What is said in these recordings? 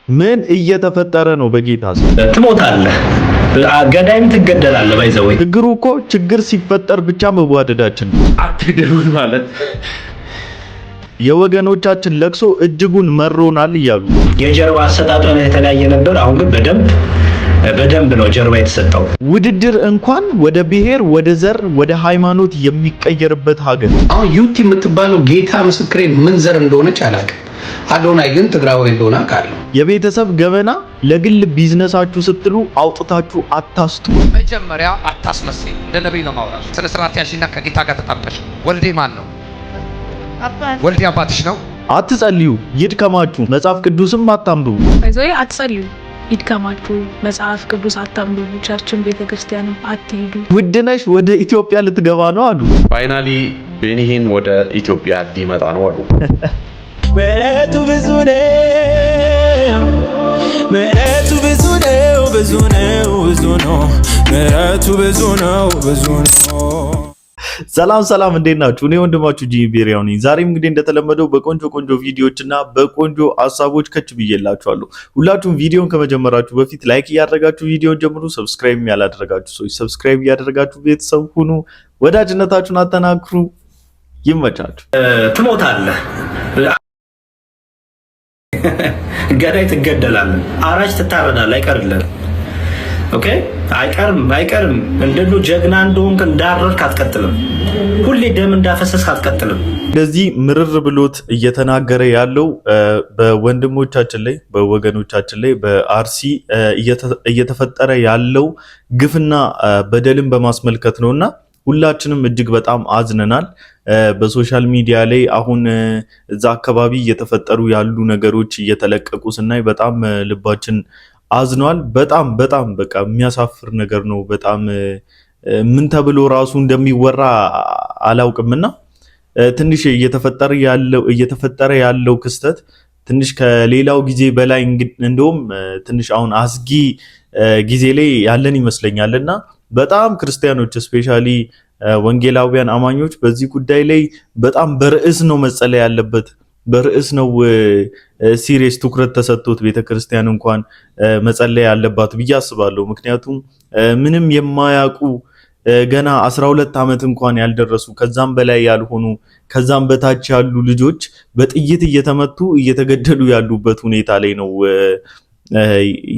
ምን እየተፈጠረ ነው? በጌታስ ትሞታለህ፣ ገዳይም ትገደላለህ። ባይዘው ችግሩ እኮ ችግር ሲፈጠር ብቻ መዋደዳችን አትግደሉን ማለት የወገኖቻችን ለቅሶ እጅጉን መሮናል እያሉ የጀርባ አሰጣጥ የተለያየ ነበር። አሁን ግን በደንብ ነው ጀርባ የተሰጠው። ውድድር እንኳን ወደ ብሔር፣ ወደ ዘር፣ ወደ ሃይማኖት የሚቀየርበት ሀገር። አሁን ዩቲ የምትባለው ጌታ ምስክሬን ምን ዘር እንደሆነች አላውቅም። አዶናይ ግን ትግራዋይ እንደሆነ አውቃለሁ። የቤተሰብ ገበና ለግል ቢዝነሳችሁ ስትሉ አውጥታችሁ አታስቱ። መጀመሪያ አታስመስይ። እንደ ነብይ ነው ማውራት። ስለ ስርዓት ያሽና ከጌታ ጋር ተጣምቀሽ። ወልዴ ማን ነው? ወልዴ አባትሽ ነው። አትጸልዩ፣ ይድከማችሁ። መጽሐፍ ቅዱስም አታንብቡ። አይዞይ አትጸልዩ፣ ይድከማችሁ። መጽሐፍ ቅዱስ አታንብቡ። ቸርችን ቤተክርስቲያንም አትሄዱ። ውድነሽ ወደ ኢትዮጵያ ልትገባ ነው አሉ። ፋይናሊ ቤኒሂን ወደ ኢትዮጵያ ሊመጣ ነው አሉ። ምሕረቱ ብዙ ነው፣ ምሕረቱ ብዙ ነው፣ ብዙ ነው፣ ብዙ ነው፣ ምሕረቱ ብዙ ነው፣ ብዙ ነው። ሰላም እንዴት ናችሁ? እኔ ወንድማችሁ ጂቢሪያው ነኝ። ዛሬም እንግዲህ እንደተለመደው በቆንጆ ቪዲዮዎችና በቆንጆ ሀሳቦች ከች ብዬላችኋለሁ። ሁላችሁም ቪዲዮን ከመጀመራችሁ በፊት ላይክ እያደረጋችሁ ቪዲዮን ጀምሩ። ሰብስክራይብ ያላደረጋችሁ ሰዎች ሰብስክራይብ እያደረጋችሁ ቤተሰብ ሁኑ። ወዳጅነታችሁን አጠናክሩ። ይመቻችሁ። ትሞታለህ፣ ገዳይ ትገደላለህ፣ አራጅ ትታረዳለህ። አይቀርልህም። ኦኬ፣ አይቀርም። እንደሉ ጀግና እንደሆንክ እንዳረርክ አትቀጥልም። ሁሌ ደም እንዳፈሰስክ አትቀጥልም። እንደዚህ ምርር ብሎት እየተናገረ ያለው በወንድሞቻችን ላይ በወገኖቻችን ላይ በአርሲ እየተፈጠረ ያለው ግፍና በደልን በማስመልከት ነውና ሁላችንም እጅግ በጣም አዝነናል። በሶሻል ሚዲያ ላይ አሁን እዛ አካባቢ እየተፈጠሩ ያሉ ነገሮች እየተለቀቁ ስናይ በጣም ልባችን አዝኗል። በጣም በቃ የሚያሳፍር ነገር ነው። በጣም ምን ተብሎ ራሱ እንደሚወራ አላውቅምና ትንሽ እየተፈጠረ ያለው ክስተት ትንሽ ከሌላው ጊዜ በላይ እንደውም ትንሽ አሁን አስጊ ጊዜ ላይ ያለን ይመስለኛልና በጣም ክርስቲያኖች ስፔሻሊ ወንጌላውያን አማኞች በዚህ ጉዳይ ላይ በጣም በርዕስ ነው መጸለይ ያለበት። በርዕስ ነው ሲሪየስ ትኩረት ተሰጥቶት ቤተክርስቲያን እንኳን መጸለይ ያለባት ብዬ አስባለሁ። ምክንያቱም ምንም የማያውቁ ገና 12 ዓመት እንኳን ያልደረሱ ከዛም በላይ ያልሆኑ ከዛም በታች ያሉ ልጆች በጥይት እየተመቱ እየተገደሉ ያሉበት ሁኔታ ላይ ነው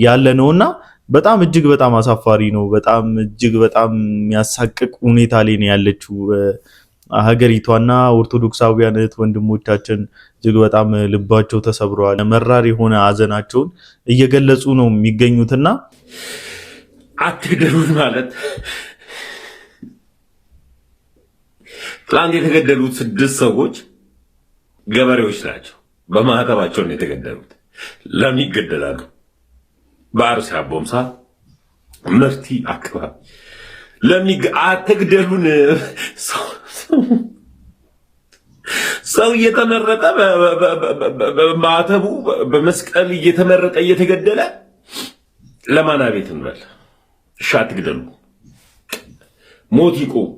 ያለ ነውና በጣም እጅግ በጣም አሳፋሪ ነው። በጣም እጅግ በጣም የሚያሳቅቅ ሁኔታ ላይ ነው ያለችው ሀገሪቷና ኦርቶዶክሳውያን እህት ወንድሞቻችን እጅግ በጣም ልባቸው ተሰብረዋል። መራር የሆነ ሀዘናቸውን እየገለጹ ነው የሚገኙትና አትግደሉን ማለት ትላንት የተገደሉት 6 ሰዎች ገበሬዎች ናቸው። በማህተባቸው ነው የተገደሉት። ለምን ይገደላሉ? በአርሲ አቦምሳ ምርቲ አካባቢ አትግደሉን። ሰው እየተመረጠ በማተቡ በመስቀል እየተመረጠ እየተገደለ ለማና ቤት እንበል። እሺ አትግደሉ። ሞት ይቁም።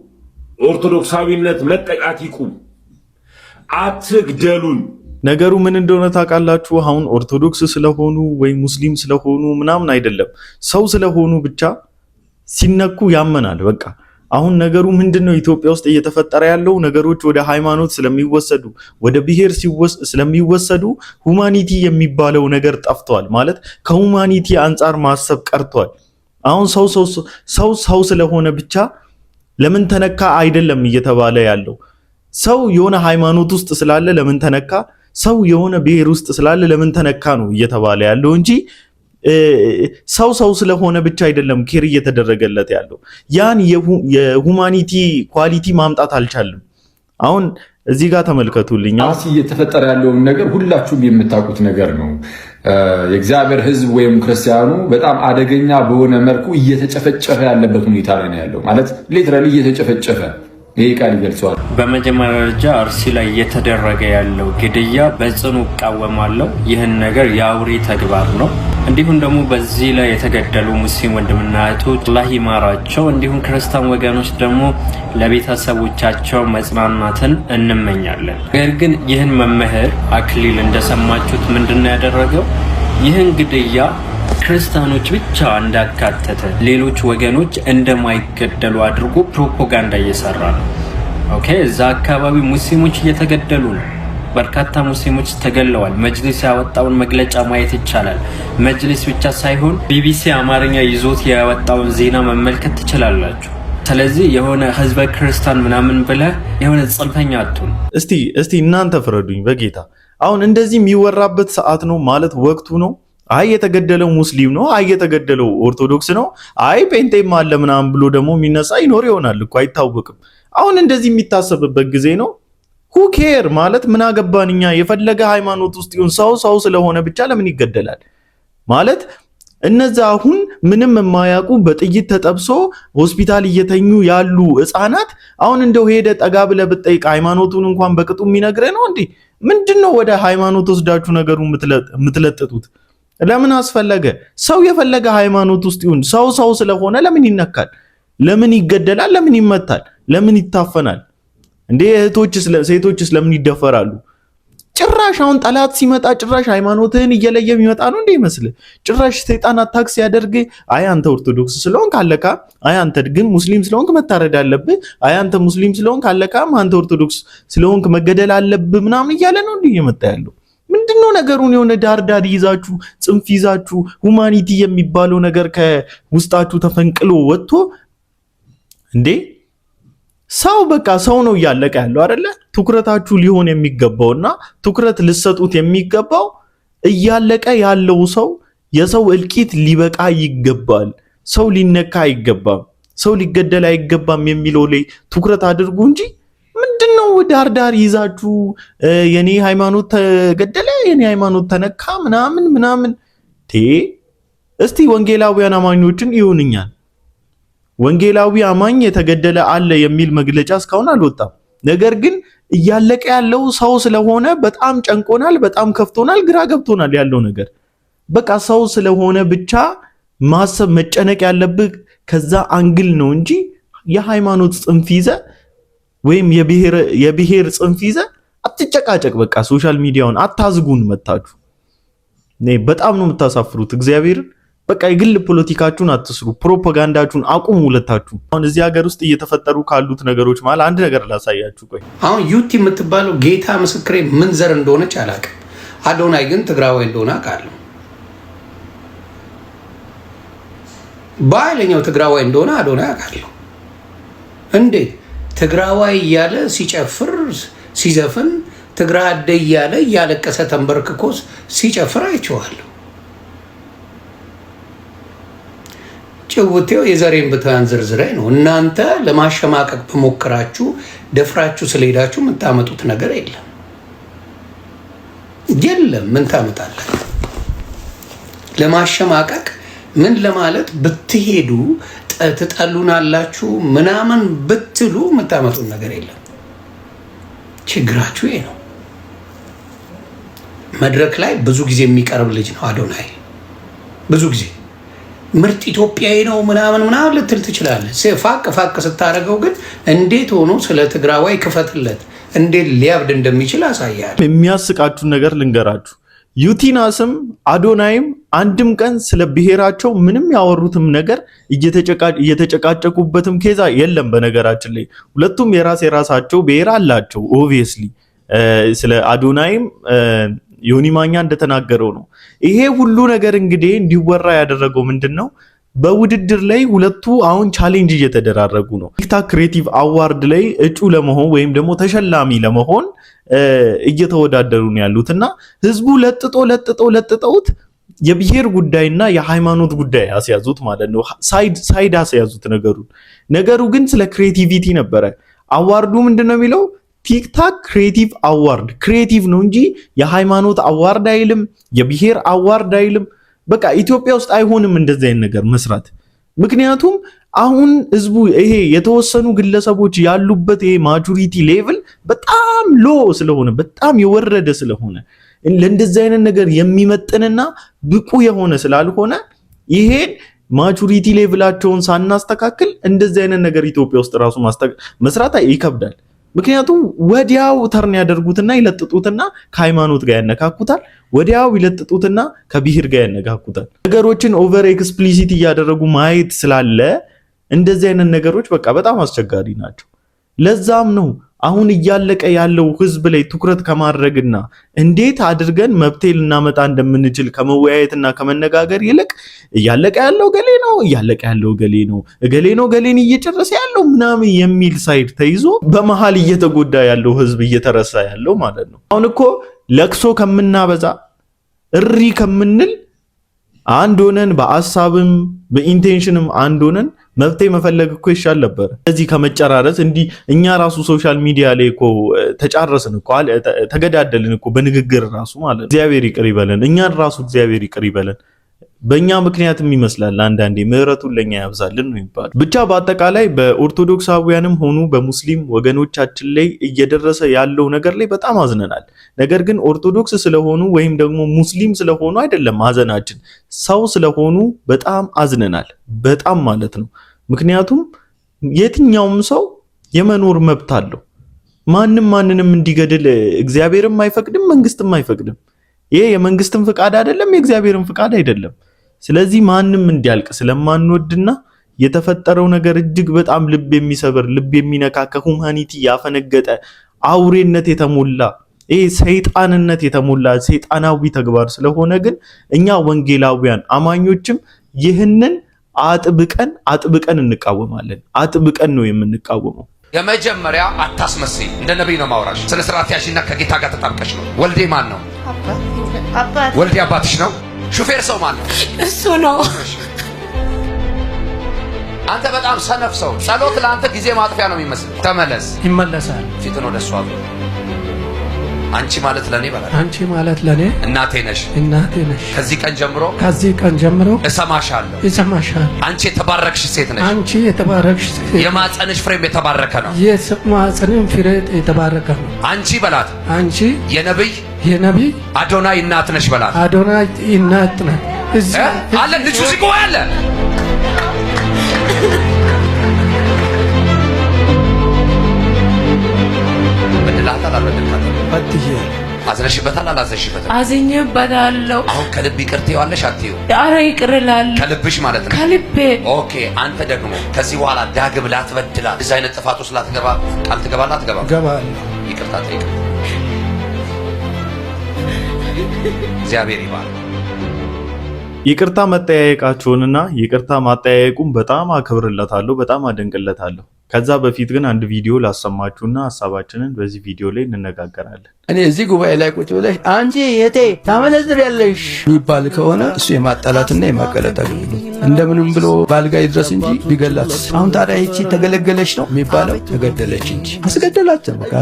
ኦርቶዶክሳዊነት መጠቃት ይቁም። አትግደሉን። ነገሩ ምን እንደሆነ ታውቃላችሁ? አሁን ኦርቶዶክስ ስለሆኑ ወይ ሙስሊም ስለሆኑ ምናምን አይደለም። ሰው ስለሆኑ ብቻ ሲነኩ ያመናል። በቃ አሁን ነገሩ ምንድነው? ኢትዮጵያ ውስጥ እየተፈጠረ ያለው ነገሮች ወደ ሃይማኖት ስለሚወሰዱ ወደ ብሔር ስለሚወሰዱ ሁማኒቲ የሚባለው ነገር ጠፍቷል። ማለት ከሁማኒቲ አንጻር ማሰብ ቀርቷል። አሁን ሰው ስለሆነ ብቻ ለምን ተነካ አይደለም እየተባለ ያለው። ሰው የሆነ ሃይማኖት ውስጥ ስላለ ለምን ተነካ፣ ሰው የሆነ ብሔር ውስጥ ስላለ ለምን ተነካ ነው እየተባለ ያለው እንጂ ሰው ስለሆነ ብቻ አይደለም ኬር እየተደረገለት ያለው። ያን የሁማኒቲ ኳሊቲ ማምጣት አልቻለም። አሁን እዚህ ጋር ተመልከቱልኝ። አርሲ እየተፈጠረ ያለውን ነገር ሁላችሁም የምታውቁት ነገር ነው። የእግዚአብሔር ሕዝብ ወይም ክርስቲያኑ በጣም አደገኛ በሆነ መልኩ እየተጨፈጨፈ ያለበት ሁኔታ ላይ ነው ያለው። ማለት ሊትራሊ እየተጨፈጨፈ ይሄ ቃል ይገልጸዋል። በመጀመሪያ ደረጃ አርሲ ላይ እየተደረገ ያለው ግድያ በጽኑ እቃወማለሁ። ይህን ነገር የአውሬ ተግባር ነው። እንዲሁም ደግሞ በዚህ ላይ የተገደሉ ሙስሊም ወንድምና እህቶች አላህ ይማራቸው፣ እንዲሁም ክርስቲያን ወገኖች ደግሞ ለቤተሰቦቻቸው መጽናናትን እንመኛለን። ነገር ግን ይህን መምህር አክሊል እንደሰማችሁት ምንድነው ያደረገው? ይህን ግድያ ክርስቲያኖች ብቻ እንዳካተተ ሌሎች ወገኖች እንደማይገደሉ አድርጎ ፕሮፓጋንዳ እየሰራ ነው። ኦኬ፣ እዛ አካባቢ ሙስሊሞች እየተገደሉ ነው። በርካታ ሙስሊሞች ተገለዋል። መጅሊስ ያወጣውን መግለጫ ማየት ይቻላል። መጅሊስ ብቻ ሳይሆን ቢቢሲ አማርኛ ይዞት ያወጣውን ዜና መመልከት ትችላላችሁ። ስለዚህ የሆነ ህዝበ ክርስቲያን ምናምን ብለህ የሆነ ጽንፈኛ አትሁን። እስቲ እናንተ ፍረዱኝ በጌታ። አሁን እንደዚህ የሚወራበት ሰዓት ነው ማለት ወቅቱ ነው። አይ የተገደለው ሙስሊም ነው፣ አይ የተገደለው ኦርቶዶክስ ነው፣ አይ ጴንጤም አለ ምናምን ብሎ ደግሞ የሚነሳ ይኖር ይሆናል እኮ አይታወቅም። አሁን እንደዚህ የሚታሰብበት ጊዜ ነው። who care ማለት ምን አገባን እኛ። የፈለገ ሃይማኖት ውስጥ ይሁን ሰው ስለሆነ ብቻ ለምን ይገደላል ማለት? እነዛ አሁን ምንም የማያውቁ በጥይት ተጠብሶ ሆስፒታል እየተኙ ያሉ ህፃናት አሁን እንደው ሄደ ጠጋ ብለህ ብትጠይቅ ሃይማኖቱን እንኳን በቅጡ የሚነግረህ ነው እንዴ? ምንድነው ወደ ሃይማኖት ወስዳችሁ ነገሩን የምትለጥጡት? ለምን አስፈለገ? ሰው የፈለገ ሃይማኖት ውስጥ ይሁን ሰው ስለሆነ ለምን ይነካል? ለምን ይገደላል? ለምን ይመታል? ለምን ይታፈናል? እንዴ ሴቶችስ ለምን ይደፈራሉ? ጭራሽ አሁን ጠላት ሲመጣ ጭራሽ ሃይማኖትህን እየለየ የሚመጣ ነው እንዴ ይመስል? ጭራሽ ሰይጣን አታክ ሲያደርግ አይ አንተ ኦርቶዶክስ ስለሆንክ አለካ፣ አይ አንተ ግን ሙስሊም ስለሆንክ መታረድ አለብህ፣ አይ አንተ ሙስሊም ስለሆንክ አለካ፣ አንተ ኦርቶዶክስ ስለሆንክ መገደል አለብህ ምናምን እያለ ነው እንዴ እየመጣ ያለው? ምንድነው ነገሩን የሆነ ዳር ይዛችሁ ጽንፍ ይዛችሁ ሁማኒቲ የሚባለው ነገር ከውስጣችሁ ተፈንቅሎ ወጥቶ እንዴ ሰው በቃ ሰው ነው እያለቀ ያለው አይደለ? ትኩረታችሁ ሊሆን የሚገባውና ትኩረት ልሰጡት የሚገባው እያለቀ ያለው ሰው የሰው እልቂት ሊበቃ ይገባል። ሰው ሊነካ አይገባም፣ ሰው ሊገደል አይገባም የሚለው ላይ ትኩረት አድርጉ እንጂ ምንድነው ዳር ይዛችሁ የኔ ሃይማኖት ተገደለ የኔ ሃይማኖት ተነካ ምናምን እስቲ ወንጌላውያን አማኞችን ይሁንኛል ወንጌላዊ አማኝ የተገደለ አለ የሚል መግለጫ እስካሁን አልወጣም። ነገር ግን እያለቀ ያለው ሰው ስለሆነ በጣም ጨንቆናል፣ በጣም ከፍቶናል፣ ግራ ገብቶናል ያለው ነገር። በቃ ሰው ስለሆነ ብቻ ማሰብ መጨነቅ ያለብህ ከዛ አንግል ነው እንጂ የሃይማኖት ጽንፍ ይዘ ወይም የብሔር ጽንፍ ይዘ አትጨቃጨቅ። በቃ ሶሻል ሚዲያውን አታዝጉን መታችሁ። በጣም ነው የምታሳፍሩት እግዚአብሔርን። በቃ የግል ፖለቲካችሁን አትስሩ፣ ፕሮፓጋንዳችሁን አቁሙ ሁለታችሁ። አሁን እዚህ ሀገር ውስጥ እየተፈጠሩ ካሉት ነገሮች ማለት አንድ ነገር ላሳያችሁ። ቆይ አሁን ዩቲ የምትባለው ጌታ ምስክሬ ምን ዘር እንደሆነች አላውቅም። አዶናይ ግን ትግራዋይ እንደሆነ አውቃለሁ። በኃይለኛው ትግራዋይ እንደሆነ አዶናይ አውቃለሁ። እንዴት ትግራዋይ እያለ ሲጨፍር ሲዘፍን ትግራደ እያለ እያለቀሰ ተንበርክኮስ ሲጨፍር አይቼዋለሁ። ጭውቴው የዘሬን ብትሃን ዝርዝራይ ነው። እናንተ ለማሸማቀቅ በሞከራችሁ ደፍራችሁ ስለሄዳችሁ የምታመጡት ነገር የለም። ምን ታመጣለህ? ለማሸማቀቅ ምን ለማለት ብትሄዱ ትጠሉናላችሁ ምናምን ብትሉ የምታመጡት ነገር የለም። ችግራችሁ ይሄ ነው። መድረክ ላይ ብዙ ጊዜ የሚቀርብ ልጅ ነው አዶናይ። ብዙ ጊዜ ምርጥ ኢትዮጵያዊ ነው ምናምን ልትል ትችላለህ። ፋቅ ስታደርገው ግን እንዴት ሆኖ ስለ ትግራዋይ ክፈትለት እንዴት ሊያብድ እንደሚችል አሳያለሁ። የሚያስቃችሁ ነገር ልንገራችሁ። ዩቲናስም አዶናይም አንድም ቀን ስለ ብሔራቸው ምንም ያወሩትም ነገር እየተጨቃጨቁበትም ኬዛ የለም። በነገራችን ላይ ሁለቱም የራሳቸው ብሔር አላቸው። ኦብቪየስሊ ስለ አዶናይም ዮኒ ማኛ እንደተናገረው ነው። ይሄ ሁሉ ነገር እንግዲህ እንዲወራ ያደረገው ምንድነው? በውድድር ላይ ሁለቱ አሁን ቻሌንጅ እየተደራረጉ ነው። ቲክታክ ክሬቲቭ አዋርድ ላይ እጩ ለመሆን ወይም ደግሞ ተሸላሚ ለመሆን እየተወዳደሩ ነው ያሉትና ህዝቡ ለጥጠውት የብሔር ጉዳይና የሃይማኖት ጉዳይ አስያዙት ማለት ነው። ሳይድ አስያዙት ነገሩ ግን ስለ ክሬቲቪቲ ነበረ። አዋርዱ ምንድነው የሚለው? ቲክታክ ክሬቲቭ አዋርድ። ክሬቲቭ ነው እንጂ የሃይማኖት አዋርድ አይልም፣ የብሔር አዋርድ አይልም። በቃ ኢትዮጵያ ውስጥ አይሆንም እንደዚህ አይነት ነገር መስራት። ምክንያቱም አሁን ህዝቡ ይሄ የተወሰኑ ግለሰቦች ያሉበት ይሄ ማቹሪቲ ሌቭል በጣም ሎ ስለሆነ በጣም የወረደ ስለሆነ ለእንደዚህ አይነት ነገር የሚመጥንና ብቁ የሆነ ስላልሆነ ይሄን ማቹሪቲ ሌቭላቸውን ሳናስተካክል እንደዚህ አይነት ነገር ኢትዮጵያ ውስጥ ራሱ መስራት ይከብዳል። ምክንያቱም ወዲያው ተርን ያደርጉትና ይለጥጡትና ከሃይማኖት ጋር ያነካኩታል። ወዲያው ይለጥጡትና ከብሔር ጋር ያነካኩታል። ነገሮችን ኦቨር ኤክስፕሊሲት እያደረጉ ማየት ስላለ እንደዚህ አይነት ነገሮች በቃ በጣም አስቸጋሪ ናቸው። ለዛም ነው አሁን እያለቀ ያለው ህዝብ ላይ ትኩረት ከማድረግና እንዴት አድርገን መብቴ ልናመጣ እንደምንችል ከመወያየትና ከመነጋገር ይልቅ እያለቀ ያለው ገሌ ነው ገሌ ነው ገሌን እየጨረሰ ያለው ምናምን የሚል ሳይድ ተይዞ በመሃል እየተጎዳ ያለው ህዝብ እየተረሳ ያለው ማለት ነው። አሁን እኮ ለቅሶ ከምናበዛ እሪ ከምንል አንድ ሆነን በአሳብም በኢንቴንሽንም አንድ ሆነን መብቴ መፈለግ እኮ ይሻል ነበር። እዚህ ከመጨራረስ እንዲህ እኛ ራሱ ሶሻል ሚዲያ ላይ እኮ ተጫረስን እኮ ተገዳደልን እኮ በንግግር ራሱ ማለት ነው። እግዚአብሔር ይቅር ይበለን፣ እኛን ራሱ እግዚአብሔር ይቅር ይበለን። በእኛ ምክንያትም ይመስላል አንዳንዴ ምህረቱን ለኛ ያብዛልን ነው የሚባለው። ብቻ በአጠቃላይ በኦርቶዶክሳውያንም ሆኑ በሙስሊም ወገኖቻችን ላይ እየደረሰ ያለው ነገር ላይ በጣም አዝነናል። ነገር ግን ኦርቶዶክስ ስለሆኑ ወይም ደግሞ ሙስሊም ስለሆኑ አይደለም ማዘናችን፣ ሰው ስለሆኑ በጣም አዝነናል። በጣም ማለት ነው። ምክንያቱም የትኛውም ሰው የመኖር መብት አለው። ማንም ማንንም እንዲገድል እግዚአብሔርም አይፈቅድም፣ መንግስትም አይፈቅድም። ይሄ የመንግስትም ፍቃድ አይደለም፣ የእግዚአብሔርም ፍቃድ አይደለም። ስለዚህ ማንም እንዲያልቅ ስለማንወድና የተፈጠረው ነገር እጅግ በጣም ልብ የሚሰብር ልብ የሚነካ ከሁማኒቲ ያፈነገጠ አውሬነት የተሞላ ሰይጣንነት የተሞላ ሰይጣናዊ ተግባር ስለሆነ ግን እኛ ወንጌላውያን አማኞችም ይህንን አጥብቀን እንቃወማለን። አጥብቀን ነው የምንቃወመው። የመጀመሪያ አታስመስይ፣ እንደ ነብይ ነው ማውራሽ። ስለ ስርዓት ያሽና ከጌታ ጋር ተጣብቀሽ ነው። ወልዴ ማን ነው? ወልዴ አባትሽ ነው። ሹፌር ሰው ማን ነው? እሱ ነው። አንተ በጣም ሰነፍ ሰው። ጸሎት ለአንተ ጊዜ ማጥፊያ ነው የሚመስል። ተመለስ። ይመለሳል። ፊትን ወደ እሷ አዙር። አንቺ ማለት ለኔ በላል። አንቺ ማለት ለኔ እናቴ ነሽ። እናቴ ነሽ። ከዚህ ቀን ጀምሮ እሰማሻለሁ። አንቺ የተባረክሽ ሴት ነሽ። አንቺ የተባረክሽ ሴት። የማጸንሽ ፍሬም የተባረከ ነው። የማጸንሽ ፍሬ የተባረከ ነው። አንቺ በላት። አንቺ የነብይ አዶናይ እናት ነሽ በላት። አዶናይ እናት ነሽ። እዚህ አለ ልጁ ሲቆ ያለ አዝነሽበታል? አላዘሽበትም? አዝኜበታለሁ። አሁን ከልብ ይቅር ትይዋለሽ አትይው? ኧረ ይቅር እላለሁ። ከልብሽ ማለት ነው? ከልቤ። ኦኬ። አንተ ደግሞ ከዚህ በኋላ ዳግም ላትበድላት እዚህ አይነት ጥፋት ውስጥ ላትገባ ቃል ትገባለህ? አትገባም? እገባለሁ። ይቅርታ ጠይቅ። እግዚአብሔር ይባርክ። ይቅርታ መጠያየቃችሁንና ይቅርታ ማጠያየቁን በጣም አከብርለታለሁ፣ በጣም አደንቅለታለሁ። ከዛ በፊት ግን አንድ ቪዲዮ ላሰማችሁና ሐሳባችንን በዚህ ቪዲዮ ላይ እንነጋገራለን። እኔ እዚህ ጉባኤ ላይ ቁጭ ብለሽ አንቺ የቴ ታመነዝሪያለሽ የሚባል ከሆነ እሱ የማጣላትና የማቀለጥ አገልግሎት እንደምንም ብሎ ባልጋ ይድረስ እንጂ ቢገላት። አሁን ታዲያ ይቺ ተገለገለች ነው የሚባለው? ተገደለች እንጂ አስገደላቸው። በቃ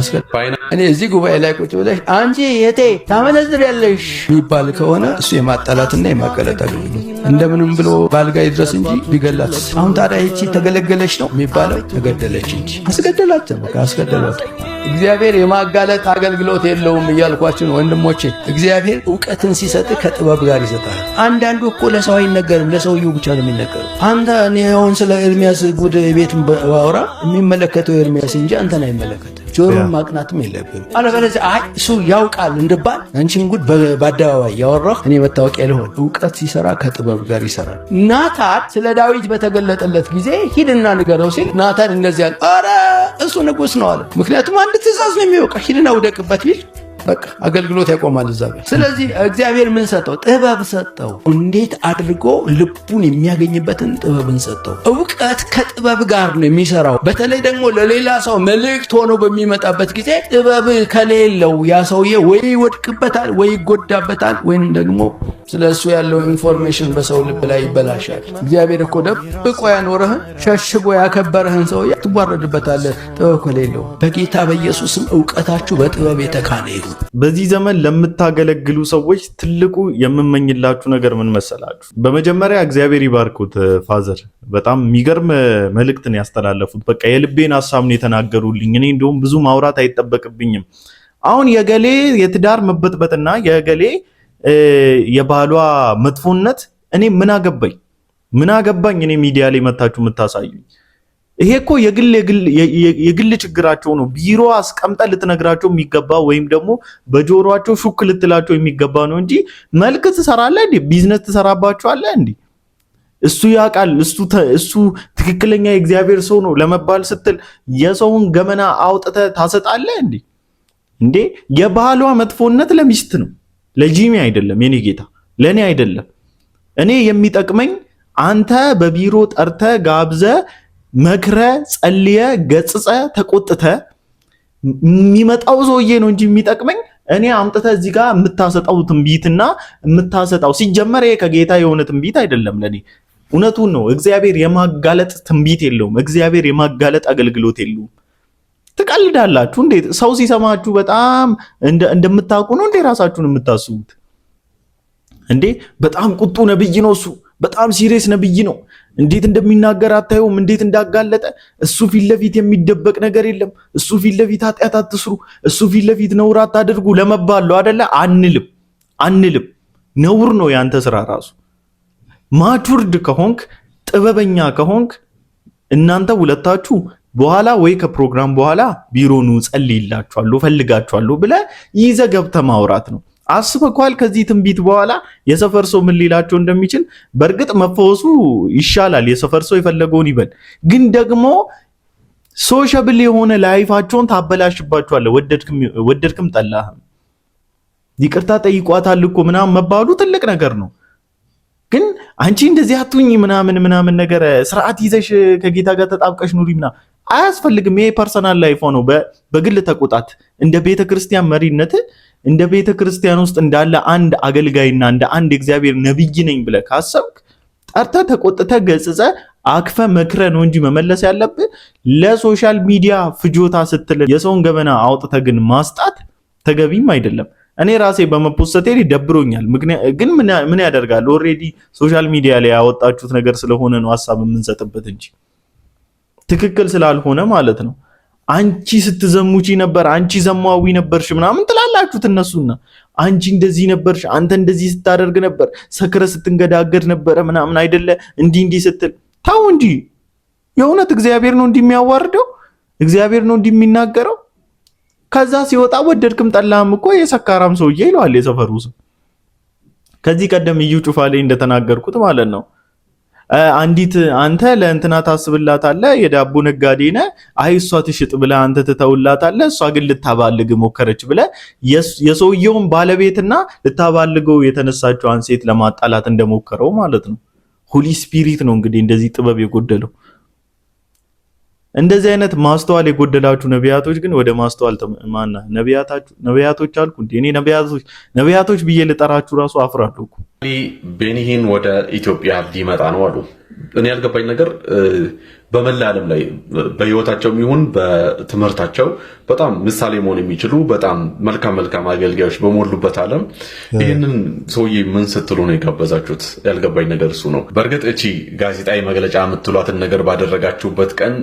እኔ እዚህ ጉባኤ ላይ ቁጭ ብለሽ አንቺ የቴ ታመነዝሪያለሽ የሚባል ከሆነ እሱ የማጣላትና የማቀለጥ አገልግሎት እንደምንም ብሎ ባልጋ ይድረስ እንጂ ቢገላት። አሁን ታዲያ ይቺ ተገለገለች ነው የሚባለው? ተገደለች እንጂ አስገደላቸው። በቃ አስገደሏት። እግዚአብሔር የማጋለጥ አገልግሎት የለውም እያልኳችሁ ነው ወንድሞቼ። እግዚአብሔር እውቀትን ሲሰጥ ከጥበብ ጋር ይሰጣል። አንዳንዱ እኮ ለሰው አይነገርም፣ ለሰውየው ብቻ ነው የሚነገረው። አንተ እኔ አሁን ስለ ኤርሚያስ ጉድ ቤትን ባወራ የሚመለከተው ኤርሚያስ እንጂ አንተን አይመለከትም። ጆሮን ማቅናትም የለብም። አለበለዚያ አይ እሱ ያውቃል እንድባል አንቺን ጉድ በአደባባይ ያወራሁ እኔ መታወቂያ ልሆን። እውቀት ሲሰራ ከጥበብ ጋር ይሰራል። ናታን ስለ ዳዊት በተገለጠለት ጊዜ ሂድና ንገረው ሲል ናታን እንደዚህ ያለ ኧረ እሱ ንጉሥ ነው አለ። ምክንያቱም አንድ ትእዛዝ ነው የሚያውቀው። ሂድና ውደቅበት ቢል በቃ አገልግሎት ያቆማል እዛ ጋር። ስለዚህ እግዚአብሔር ምን ሰጠው? ጥበብ ሰጠው። እንዴት አድርጎ ልቡን የሚያገኝበትን ጥበብን ሰጠው። እውቀት ከጥበብ ጋር ነው የሚሰራው። በተለይ ደግሞ ለሌላ ሰው መልእክት ሆኖ በሚመጣበት ጊዜ ጥበብ ከሌለው ያ ሰውዬ ወይ ይወድቅበታል፣ ወይ ይጎዳበታል፣ ወይም ደግሞ ስለ እሱ ያለው ኢንፎርሜሽን በሰው ልብ ላይ ይበላሻል። እግዚአብሔር እኮ ደብቆ ያኖረህን ሸሽጎ ያከበረህን ሰውዬ ትዋረድበታለህ ጥበብ ከሌለው። በጌታ በኢየሱስም እውቀታችሁ በጥበብ የተካነ ይሁን። በዚህ ዘመን ለምታገለግሉ ሰዎች ትልቁ የምመኝላችሁ ነገር ምን መሰላችሁ? በመጀመሪያ እግዚአብሔር ይባርኩት ፋዘር፣ በጣም የሚገርም መልእክትን ያስተላለፉት። በቃ የልቤን ሐሳብ ነው የተናገሩልኝ። እኔ እንደውም ብዙ ማውራት አይጠበቅብኝም። አሁን የገሌ የትዳር መበጥበጥና የገሌ የባሏ መጥፎነት እኔ ምን አገባኝ? እኔ ሚዲያ ላይ መታችሁ የምታሳዩኝ ይሄ እኮ የግል ችግራቸው ነው። ቢሮ አስቀምጠ ልትነግራቸው የሚገባ ወይም ደግሞ በጆሮአቸው ሹክ ልትላቸው የሚገባ ነው እንጂ መልክ ትሰራለህ እንዴ? ቢዝነስ ትሰራባቸዋለህ እንዴ? እሱ ያውቃል። እሱ ትክክለኛ የእግዚአብሔር ሰው ነው ለመባል ስትል የሰውን ገመና አውጥተህ ታሰጣለህ እንዴ? እንዴ የባህሏ መጥፎነት ለሚስት ነው፣ ለጂሚ አይደለም። የኔ ጌታ ለኔ አይደለም። እኔ የሚጠቅመኝ አንተ በቢሮ ጠርተ ጋብዘ መክረ ጸልየ ገጽጸ ተቆጥተ የሚመጣው ሰውዬ ነው እንጂ የሚጠቅመኝ እኔ አምጥተ እዚህ ጋር የምታሰጣው ትንቢትና የምታሰጣው ሲጀመር ከጌታ የሆነ ትንቢት አይደለም ለኔ። እውነቱን ነው። እግዚአብሔር የማጋለጥ ትንቢት የለውም። እግዚአብሔር የማጋለጥ አገልግሎት የለውም። ትቀልዳላችሁ እንዴ? ሰው ሲሰማችሁ በጣም እንደምታውቁ ነው እንዴ ራሳችሁን የምታስቡት እንዴ? በጣም ቁጡ ነብይ ነው እሱ። በጣም ሲሪየስ ነብይ ነው። እንዴት እንደሚናገር አታዩም? እንዴት እንዳጋለጠ። እሱ ፊት ለፊት የሚደበቅ ነገር የለም። እሱ ፊት ለፊት ኃጢአት አትስሩ፣ እሱ ፊት ለፊት ነውር አታድርጉ ለመባል ነው አይደለ? አንልም። ነውር ነው ያንተ ስራ ራሱ። ማቹርድ ከሆንክ ጥበበኛ ከሆንክ እናንተ ሁለታችሁ በኋላ ወይ ከፕሮግራም በኋላ ቢሮኑ ጸልይላችኋለሁ ፈልጋችኋለሁ ብለህ ይዘህ ገብተህ ማውራት ነው። አስበኳል። ከዚህ ትንቢት በኋላ የሰፈር ሰው ምን ሊላቸው እንደሚችል። በእርግጥ መፈወሱ ይሻላል፣ የሰፈር ሰው የፈለገውን ይበል። ግን ደግሞ ሶሻብል የሆነ ላይፋቸውን ታበላሽባቸዋለህ። ወደድክም ጠላህም ይቅርታ ጠይቋታል እኮ ምናምን መባሉ ትልቅ ነገር ነው። ግን አንቺ እንደዚህ አትሁኝ ምናምን ነገር ስርዓት ይዘሽ ከጌታ ጋር ተጣብቀሽ ኑሪ ምናምን አያስፈልግም። ይሄ ፐርሰናል ላይፍ ነው። በግል ተቆጣት። እንደ ቤተክርስቲያን መሪነት እንደ ቤተክርስቲያን ውስጥ እንዳለ አንድ አገልጋይና እንደ አንድ እግዚአብሔር ነብይ ነኝ ብለህ ካሰብክ ጠርተህ ተቆጥተህ ገጽጸህ አክፈ መክረ ነው እንጂ መመለስ ያለብህ ለሶሻል ሚዲያ ፍጆታ ስትል የሰውን ገበና አውጥተህ ግን ማስጣት ተገቢም አይደለም። እኔ ራሴ በመፖስተቴ ደብሮኛል። ግን ምን ያደርጋል? ኦሬዲ ሶሻል ሚዲያ ላይ ያወጣችሁት ነገር ስለሆነ ነው ሐሳብ የምንሰጥበት እንጂ ትክክል ስላልሆነ ማለት ነው። አንቺ ስትዘሙቺ ነበር፣ አንቺ ዘማዊ ነበርሽ ምናምን ትላላችሁት እነሱና አንቺ እንደዚህ ነበርሽ፣ አንተ እንደዚህ ስታደርግ ነበር፣ ሰክረ ስትንገዳገድ ነበር ምናምን አይደለ እንዲህ ስትል ታው እንጂ የእውነት እግዚአብሔር ነው እንደሚያዋርደው፣ እግዚአብሔር ነው እንደሚናገረው። ከዛ ሲወጣ ወደድክም ጠላህም እኮ የሰካራም ሰውዬ ይለዋል የሰፈሩ ሰው። ከዚህ ቀደም እዩ ጩፋ ላይ እንደተናገርኩት ማለት ነው። አንዲት አንተ ለእንትና ታስብላታለህ፣ የዳቦ ነጋዴ ነህ፣ አይ እሷ ትሽጥ ብለህ አንተ ትተውላታለህ፣ እሷ ግን ልታባልግ ሞከረች ብለህ የሰውየውን ባለቤትና ልታባልገው የተነሳችውን ሴት ለማጣላት እንደሞከረው ማለት ነው። ሆሊ ስፒሪት ነው እንግዲህ እንደዚህ ጥበብ የጎደለው። እንደዚህ አይነት ማስተዋል የጎደላችሁ ነቢያቶች ግን ወደ ማስተዋል ነቢያቶች አልኩ እንዴ? እኔ ነቢያቶች ብዬ ልጠራችሁ ራሱ አፍራለሁ እኮ። ቤኒሂን ወደ ኢትዮጵያ ሊመጣ ነው አሉ። እኔ ያልገባኝ ነገር በመላ ዓለም ላይ በህይወታቸው ይሁን በትምህርታቸው በጣም ምሳሌ መሆን የሚችሉ በጣም መልካም አገልጋዮች በሞሉበት ዓለም ይህንን ሰውዬ ምን ስትሉ ነው የጋበዛችሁት? ያልገባኝ ነገር እሱ ነው። በእርግጥ እቺ ጋዜጣዊ መግለጫ የምትሏትን ነገር ባደረጋችሁበት ቀን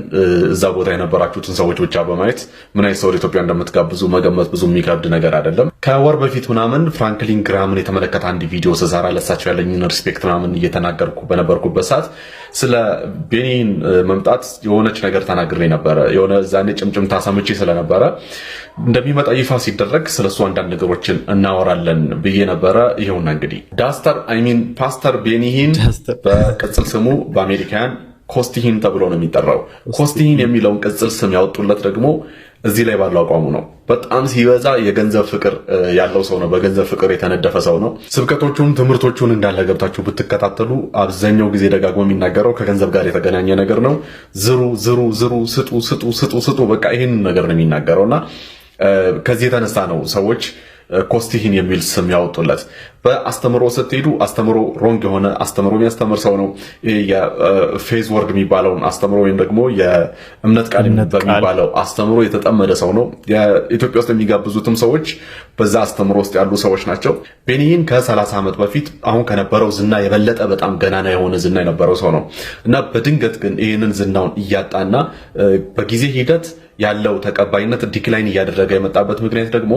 እዛ ቦታ የነበራችሁትን ሰዎች ብቻ በማየት ምን አይነት ሰው ኢትዮጵያ እንደምትጋብዙ መገመት ብዙ የሚከብድ ነገር አይደለም። ከወር በፊት ምናምን ፍራንክሊን ግራምን የተመለከተ አንድ ቪዲዮ ስሰራ ለሳቸው ያለኝን ሪስፔክት ምናምን እየተናገርኩ በነበርኩበት ሰዓት ስለ ቤኒሂን መምጣት የሆነች ነገር ተናግሬ ነበረ። የሆነ ዛኔ ጭምጭምታ ሰምቼ ስለነበረ እንደሚመጣ ይፋ ሲደረግ ስለሱ አንዳንድ ነገሮችን እናወራለን ብዬ ነበረ። ይሄውና እንግዲህ ፓስተር ቤኒሂን በቅጽል ስሙ በአሜሪካን ኮስቲሂን ተብሎ ነው የሚጠራው። ኮስቲሂን የሚለውን ቅጽል ስም ያወጡለት ደግሞ እዚህ ላይ ባለው አቋሙ ነው። በጣም ሲበዛ የገንዘብ ፍቅር ያለው ሰው ነው። በገንዘብ ፍቅር የተነደፈ ሰው ነው። ስብከቶቹን ትምህርቶቹን እንዳለ ገብታችሁ ብትከታተሉ አብዛኛው ጊዜ ደጋግሞ የሚናገረው ከገንዘብ ጋር የተገናኘ ነገር ነው። ዝሩ፣ ስጡ፣ በቃ ይህንን ነገር ነው የሚናገረውና ከዚህ የተነሳ ነው ሰዎች ኮስቲሂን የሚል ስም ያወጡለት። በአስተምሮ ስትሄዱ አስተምሮ ሮንግ የሆነ አስተምሮ የሚያስተምር ሰው ነው። የፌዝ ወርድ የሚባለውን አስተምሮ ወይም ደግሞ የእምነት ቃል በሚባለው አስተምሮ የተጠመደ ሰው ነው። የኢትዮጵያ ውስጥ የሚጋብዙትም ሰዎች በዛ አስተምሮ ውስጥ ያሉ ሰዎች ናቸው። ቤኒሂን ከ30 ዓመት በፊት አሁን ከነበረው ዝና የበለጠ በጣም ገናና የሆነ ዝና የነበረው ሰው ነው እና በድንገት ግን ይህንን ዝናውን እያጣና በጊዜ ሂደት ያለው ተቀባይነት ዲክላይን እያደረገ የመጣበት ምክንያት ደግሞ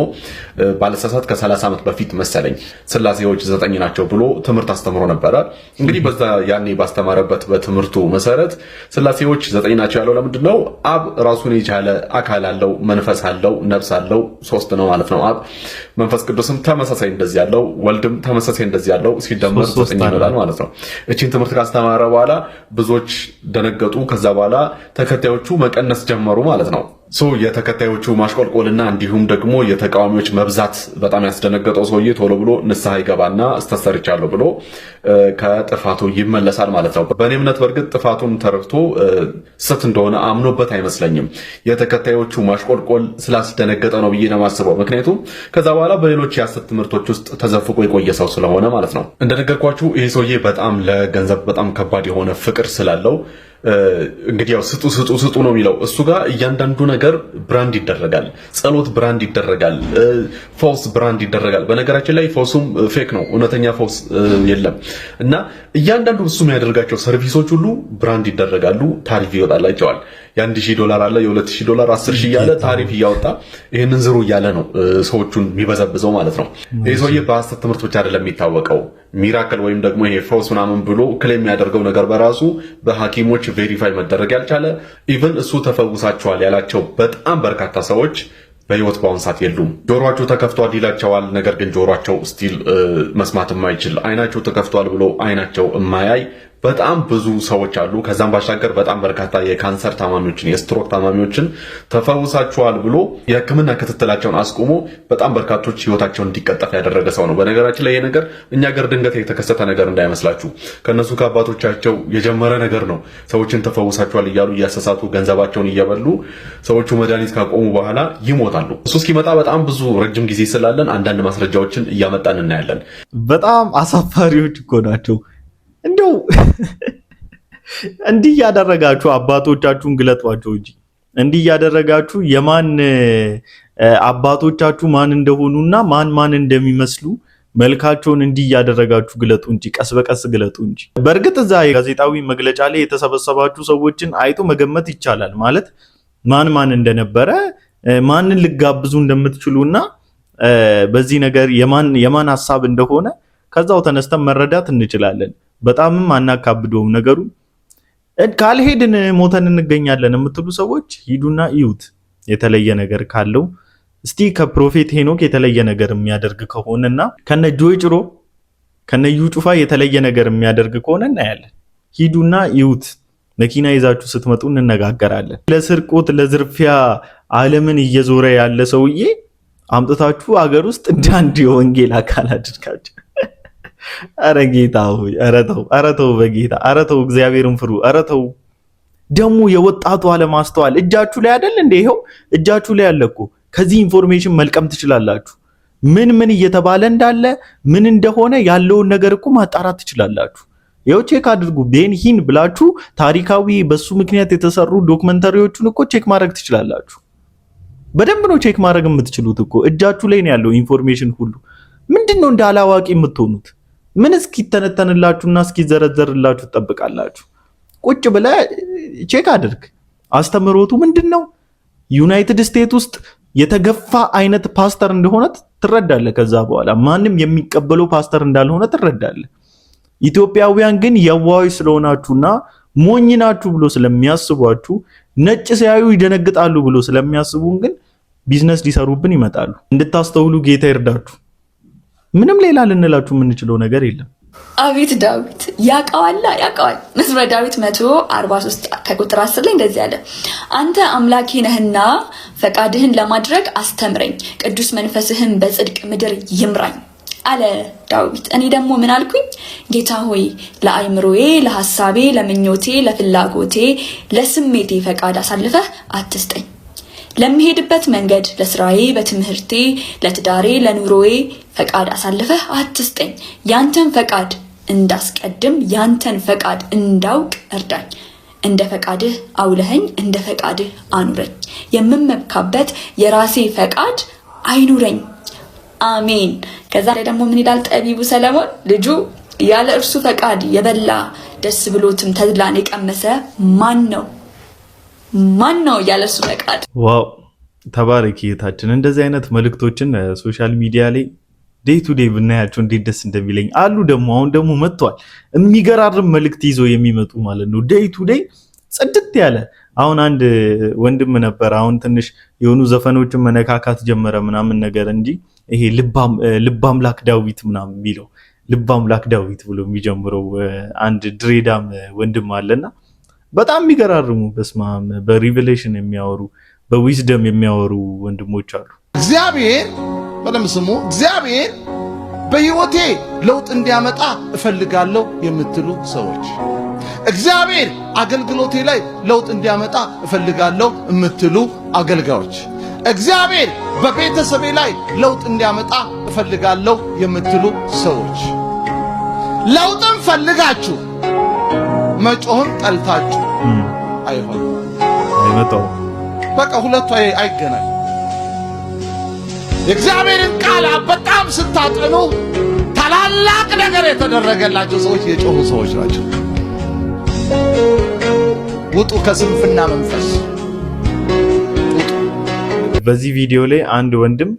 ባለሳሳት ከ30 ዓመት በፊት መሰለኝ ስላሴዎች 9 ናቸው ብሎ ትምህርት አስተምሮ ነበረ። እንግዲህ በዛ ያኔ ባስተማረበት በትምህርቱ መሰረት ስላሴዎች 9 ናቸው ያለው ለምንድን ነው? አብ ራሱን የቻለ አካል አለው፣ መንፈስ አለው፣ ነፍስ አለው፣ 3 ነው ማለት ነው። አብ መንፈስ ቅዱስም ተመሳሳይ እንደዚህ ያለው፣ ወልድም ተመሳሳይ እንደዚህ ያለው ሲደመር 9 ይሆናል ማለት ነው። እቺን ትምህርት ካስተማረ በኋላ ብዙዎች ደነገጡ። ከዛ በኋላ ተከታዮቹ መቀነስ ጀመሩ ማለት ነው። የተከታዮቹ ማሽቆልቆልና እንዲሁም ደግሞ የተቃዋሚዎች መብዛት በጣም ያስደነገጠው ሰውዬ ቶሎ ብሎ ንስሐ ይገባና አስተሰርቻለሁ ብሎ ከጥፋቱ ይመለሳል ማለት ነው። በእኔ እምነት በእርግጥ ጥፋቱን ተረድቶ ስህተት እንደሆነ አምኖበት አይመስለኝም። የተከታዮቹ ማሽቆልቆል ስላስደነገጠ ነው ብዬ ነው የማስበው። ምክንያቱም ከዛ በኋላ በሌሎች የሐሰት ትምህርቶች ውስጥ ተዘፍቆ የቆየ ሰው ስለሆነ ማለት ነው። እንደነገርኳችሁ ይሄ ሰውዬ በጣም ለገንዘብ በጣም ከባድ የሆነ ፍቅር ስላለው እንግዲህ ያው ስጡ ነው የሚለው። እሱ ጋር እያንዳንዱ ነገር ብራንድ ይደረጋል። ጸሎት ብራንድ ይደረጋል። ፎልስ ብራንድ ይደረጋል። በነገራችን ላይ ፎልሱም ፌክ ነው፣ እውነተኛ ፎልስ የለም። እና እያንዳንዱ እሱ የሚያደርጋቸው ሰርቪሶች ሁሉ ብራንድ ይደረጋሉ። ታሪፍ ይወጣላቸዋል። $1,000 አለ፣ $2,000፣ $10,000 እያለ ታሪፍ እያወጣ ይህንን ዝሩ እያለ ነው ሰዎቹን የሚበዘብዘው ማለት ነው። ይህ ሰውዬ በሐሰት ትምህርት ብቻ አይደለም የሚታወቀው። ሚራክል ወይም ደግሞ ይሄ ፈውስ ምናምን ብሎ ክሌም የሚያደርገው ነገር በራሱ በሐኪሞች ቬሪፋይ መደረግ ያልቻለ ኢቭን እሱ ተፈውሳቸዋል ያላቸው በጣም በርካታ ሰዎች በህይወት በአሁን ሰዓት የሉም። ጆሮአቸው ተከፍቷል ይላቸዋል። ነገር ግን ጆሮአቸው ስቲል መስማት የማይችል፣ አይናቸው ተከፍቷል ብሎ አይናቸው የማያይ በጣም ብዙ ሰዎች አሉ። ከዛም ባሻገር በጣም በርካታ የካንሰር ታማሚዎችን፣ የስትሮክ ታማሚዎችን ተፈውሳቸዋል ብሎ የሕክምና ክትትላቸውን አስቆሞ በጣም በርካቶች ህይወታቸውን እንዲቀጠፍ ያደረገ ሰው ነው። በነገራችን ላይ ይሄ ነገር እኛ ጋር ድንገት የተከሰተ ነገር እንዳይመስላችሁ፣ ከነሱ ከአባቶቻቸው የጀመረ ነገር ነው። ሰዎችን ተፈውሳቸዋል እያሉ እያሰሳቱ ገንዘባቸውን እየበሉ ሰዎቹ መድኃኒት ካቆሙ በኋላ ይሞታሉ። እሱ እስኪመጣ በጣም ብዙ ረጅም ጊዜ ስላለን አንዳንድ ማስረጃዎችን እያመጣን እናያለን። በጣም አሳፋሪዎች እኮ ናቸው። እንደው እንዲህ ያደረጋችሁ አባቶቻችሁን ግለጧቸው እንጂ እንዲህ ያደረጋችሁ የማን አባቶቻችሁ ማን እንደሆኑና ማን እንደሚመስሉ መልካቸውን እንዲህ ያደረጋችሁ ግለጡ እንጂ ቀስ በቀስ ግለጡ እንጂ። በእርግጥ እዛ ጋዜጣዊ መግለጫ ላይ የተሰበሰባችሁ ሰዎችን አይቶ መገመት ይቻላል። ማለት ማን እንደነበረ ማንን ልጋብዙ እንደምትችሉና በዚህ ነገር የማን ሐሳብ እንደሆነ ከዛው ተነስተን መረዳት እንችላለን። በጣምም አናካብደውም ነገሩ። ካልሄድን ሞተን እንገኛለን የምትሉ ሰዎች ሂዱና እዩት። የተለየ ነገር ካለው እስቲ ከፕሮፌት ሄኖክ የተለየ ነገር የሚያደርግ ከሆነና ከነ ጆይ ጭሮ ከነ ዩ ጩፋ የተለየ ነገር የሚያደርግ ከሆነ እናያለን። ሂዱና እዩት። መኪና ይዛችሁ ስትመጡ እንነጋገራለን። ለስርቆት ለዝርፊያ ዓለምን እየዞረ ያለ ሰውዬ አምጥታችሁ አገር ውስጥ እንዳንድ የወንጌል አካል አድርጋችሁ አረ ጌታ ሆይ አረ ተው በጌታ አረ ተው፣ እግዚአብሔርን ፍሩ። አረ ተው ደግሞ የወጣቱ አለማስተዋል እጃችሁ ላይ አይደል እንዴ? ይሄው እጃችሁ ላይ ያለ እኮ ከዚህ ኢንፎርሜሽን መልቀም ትችላላችሁ። ምን እየተባለ እንዳለ ምን እንደሆነ ያለውን ነገር እኮ ማጣራት ትችላላችሁ። ይኸው ቼክ አድርጉ። ቤንሂን ብላችሁ ታሪካዊ በሱ ምክንያት የተሰሩ ዶክመንተሪዎቹን እኮ ቼክ ማድረግ ትችላላችሁ። በደንብ ነው ቼክ ማድረግ የምትችሉት እኮ እጃችሁ ላይ ነው ያለው ኢንፎርሜሽን ሁሉ። ምንድነው እንደ አላዋቂ የምትሆኑት? ምን እስኪተነተንላችሁና እስኪዘረዘርላችሁ ትጠብቃላችሁ? ቁጭ ብለህ ቼክ አድርግ። አስተምሮቱ ምንድነው? ዩናይትድ ስቴትስ ውስጥ የተገፋ አይነት ፓስተር እንደሆነ ትረዳለህ። ከዛ በኋላ ማንም የሚቀበለው ፓስተር እንዳልሆነ ትረዳለህ። ኢትዮጵያውያን ግን የዋይ ስለሆናችሁና ሞኝ ናችሁ ብሎ ስለሚያስቧችሁ፣ ነጭ ሲያዩ ይደነግጣሉ ብሎ ስለሚያስቡን ግን ቢዝነስ ሊሰሩብን ይመጣሉ። እንድታስተውሉ ጌታ ይርዳችሁ። ምንም ሌላ ልንላችሁ የምንችለው ነገር የለም። አቤት ዳዊት ያውቀዋል። መዝሙረ ዳዊት 143 ከቁጥር 10 ላይ እንደዚህ አለ፣ አንተ አምላኬ ነህና ፈቃድህን ለማድረግ አስተምረኝ፣ ቅዱስ መንፈስህን በጽድቅ ምድር ይምራኝ አለ ዳዊት። እኔ ደግሞ ምን አልኩኝ? ጌታ ሆይ ለአይምሮዬ፣ ለሐሳቤ፣ ለምኞቴ፣ ለፍላጎቴ፣ ለስሜቴ ፈቃድ አሳልፈህ አትስጠኝ። ለምሄድበት መንገድ፣ ለስራዬ፣ በትምህርቴ፣ ለትዳሬ፣ ለኑሮዬ ፈቃድ አሳልፈህ አትስጠኝ። ያንተን ፈቃድ እንዳስቀድም፣ ያንተን ፈቃድ እንዳውቅ እርዳኝ። እንደ ፈቃድህ አውለኸኝ፣ እንደ ፈቃድህ አኑረኝ። የምመካበት የራሴ ፈቃድ አይኑረኝ። አሜን። ከዛ ላይ ደግሞ ምን ይላል ጠቢቡ ሰለሞን? ልጁ ያለ እርሱ ፈቃድ የበላ ደስ ብሎትም ተድላን የቀመሰ ማን ነው? ማን ነው ያለሱ ፈቃድ? ዋው ተባረኪ እህታችን። እንደዚህ አይነት መልእክቶችን ሶሻል ሚዲያ ላይ ዴይ ቱ ዴይ ብናያቸው እንዴት ደስ እንደሚለኝ አሉ። ደግሞ አሁን ደግሞ መጥቷል የሚገራርም መልእክት ይዞ የሚመጡ ማለት ነው። ዴይ ቱ ዴይ ጽድት ያለ አሁን አንድ ወንድም ነበር። አሁን ትንሽ የሆኑ ዘፈኖችን መነካካት ጀመረ ምናምን ነገር እንጂ ይሄ ልብ አምላክ ዳዊት ምናምን የሚለው ልብ አምላክ ዳዊት ብሎ የሚጀምረው አንድ ድሬዳም ወንድም አለና በጣም የሚገራርሙ በስማም በሪቨሌሽን የሚያወሩ በዊዝደም የሚያወሩ ወንድሞች አሉ። እግዚአብሔር በደም ስሙ እግዚአብሔር በህይወቴ ለውጥ እንዲያመጣ እፈልጋለሁ የምትሉ ሰዎች፣ እግዚአብሔር አገልግሎቴ ላይ ለውጥ እንዲያመጣ እፈልጋለሁ የምትሉ አገልጋዮች፣ እግዚአብሔር በቤተሰቤ ላይ ለውጥ እንዲያመጣ እፈልጋለሁ የምትሉ ሰዎች ለውጥን ፈልጋችሁ መጮህን ጠልታችሁ አይመጣው። በቃ ሁለቱ አይገናኝ። የእግዚአብሔርን ቃል በጣም ስታጠኑ ታላላቅ ነገር የተደረገላቸው ሰዎች የጮሁ ሰዎች ናቸው። ውጡ ከስንፍና መንፈስ። በዚህ ቪዲዮ ላይ አንድ ወንድም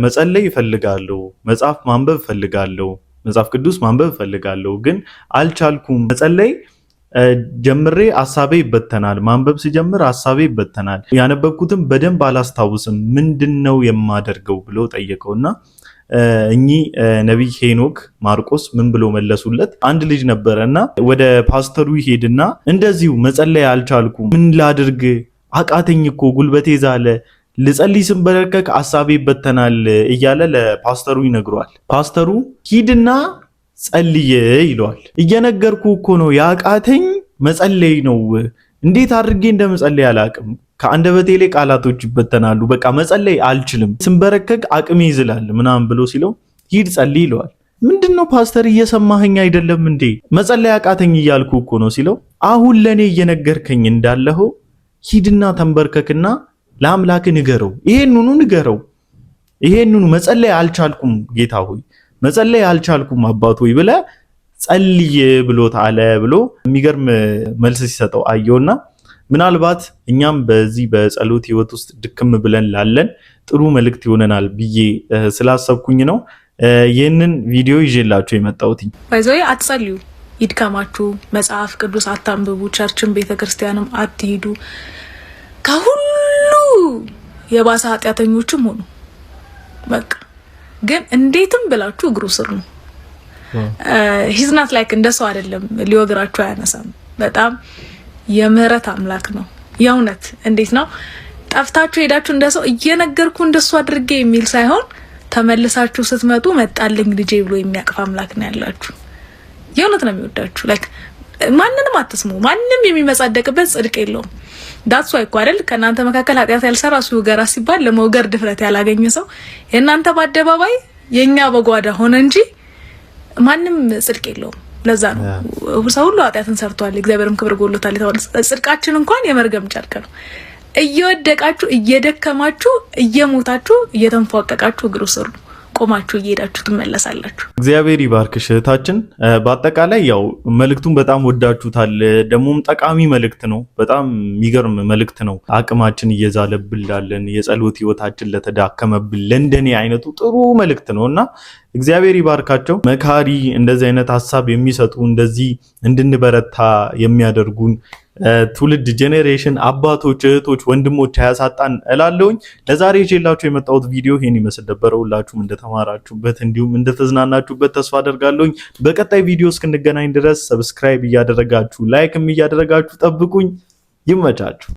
መጸለይ ይፈልጋለሁ፣ መጽሐፍ ማንበብ ይፈልጋለሁ፣ መጽሐፍ ቅዱስ ማንበብ ይፈልጋለሁ ግን አልቻልኩም። መጸለይ ጀምሬ ሐሳቤ ይበተናል፣ ማንበብ ሲጀምር ሐሳቤ ይበተናል፣ ያነበብኩትም በደንብ አላስታውስም፣ ምንድነው የማደርገው ብሎ ጠየቀውና እኚህ ነብይ ሄኖክ ማርቆስ ምን ብሎ መለሱለት? አንድ ልጅ ነበረና ወደ ፓስተሩ ይሄድና እንደዚሁ መጸለይ አልቻልኩም፣ ምን ላድርግ አቃተኝ እኮ ጉልበቴ ዛለ፣ ልጸልይ ስንበረከክ ሐሳቤ ይበተናል እያለ ለፓስተሩ ይነግሯል። ፓስተሩ ሂድና ጸልይ ይለዋል። እየነገርኩ እኮ ነው ያቃተኝ መጸለይ ነው፣ እንዴት አድርጌ እንደመጸለይ አላቅም፣ ከአንደበቴ ላይ ቃላቶች ይበተናሉ፣ በቃ መጸለይ አልችልም፣ ስንበረከክ አቅሜ ይዝላል ምናምን ብሎ ሲለው ሂድ ጸልይ ይለዋል። ምንድነው ፓስተር እየሰማኸኝ አይደለም እንዴ? መጸለይ አቃተኝ እያልኩ እኮ ነው ሲለው አሁን ለኔ እየነገርከኝ እንዳለኸው ሂድና ተንበርከክና ለአምላክ ንገረው፣ ይሄንኑ ንገረው፣ ይሄንኑ መጸለይ አልቻልኩም ጌታ ሆይ መጸለይ አልቻልኩም አባት ሆይ ብለህ ጸልይ ብሎት አለ ብሎ የሚገርም መልስ ሲሰጠው አየውና ምናልባት እኛም በዚህ በጸሎት ህይወት ውስጥ ድክም ብለን ላለን ጥሩ መልእክት ይሆነናል ብዬ ስላሰብኩኝ ነው ይህንን ቪዲዮ ይዤላችሁ የመጣሁት። ባይዘይ አትጸልዩ፣ ይድከማችሁ፣ መጽሐፍ ቅዱስ አታንብቡ፣ ቸርችን ቤተክርስቲያንም አትሂዱ፣ ከሁሉ የባሰ ኃጢአተኞችም ሆኑ በቃ ግን እንዴትም ብላችሁ እግሩ ስር ነው። ሂዝ ናት ላይክ እንደሰው አይደለም፣ ሊወግራችሁ አያነሳም። በጣም የምህረት አምላክ ነው። የእውነት እንዴት ነው ጠፍታችሁ ሄዳችሁ እንደሰው እየነገርኩ እንደሱ አድርጌ የሚል ሳይሆን ተመልሳችሁ ስትመጡ መጣልኝ ልጄ ብሎ የሚያቅፍ አምላክ ነው ያላችሁ። የእውነት ነው የሚወዳችሁ። ላይክ ማንንም አትስሙ። ማንንም የሚመጻደቅበት ጽድቅ የለውም። ዳትስ ዋይ እኮ አይደል ከናንተ መካከል ኃጢአት ያልሰራ እሱ ገራ ሲባል ለመውገር ድፍረት ያላገኘ ሰው የናንተ በአደባባይ የኛ በጓዳ ሆነ እንጂ ማንም ጽድቅ የለውም። ለዛ ነው ሰው ሁሉ ኃጢአትን ሰርቷል እግዚአብሔርም ክብር ጎሎታል የተባለ። ጽድቃችን እንኳን የመርገም ጨርቅ ነው። እየወደቃችሁ እየደከማችሁ እየሞታችሁ እየተንፏቀቃችሁ እግሩ ስር ቆማችሁ እየሄዳችሁ ትመለሳላችሁ። እግዚአብሔር ይባርክሽ እህታችን። በአጠቃላይ ያው መልእክቱን በጣም ወዳችሁታል። ደሞም ጠቃሚ መልእክት ነው። በጣም የሚገርም መልእክት ነው። አቅማችን እየዛለብላለን የጸሎት ህይወታችን ለተዳከመብን ለእንደኔ አይነቱ ጥሩ መልእክት ነውና እግዚአብሔር ይባርካቸው። መካሪ እንደዚህ አይነት ሐሳብ የሚሰጡ እንደዚህ እንድንበረታ የሚያደርጉን ትውልድ ጄኔሬሽን አባቶች፣ እህቶች፣ ወንድሞች ያሳጣን እላለሁኝ። ለዛሬ ይዤላችሁ የመጣሁት ቪዲዮ ይሄን ይመስል ነበር። ሁላችሁም እንደተማራችሁበት እንዲሁም እንደተዝናናችሁበት ተስፋ አደርጋለሁኝ። በቀጣይ ቪዲዮ እስክንገናኝ ድረስ ሰብስክራይብ እያደረጋችሁ ላይክም እያደረጋችሁ ጠብቁኝ። ይመቻችሁ።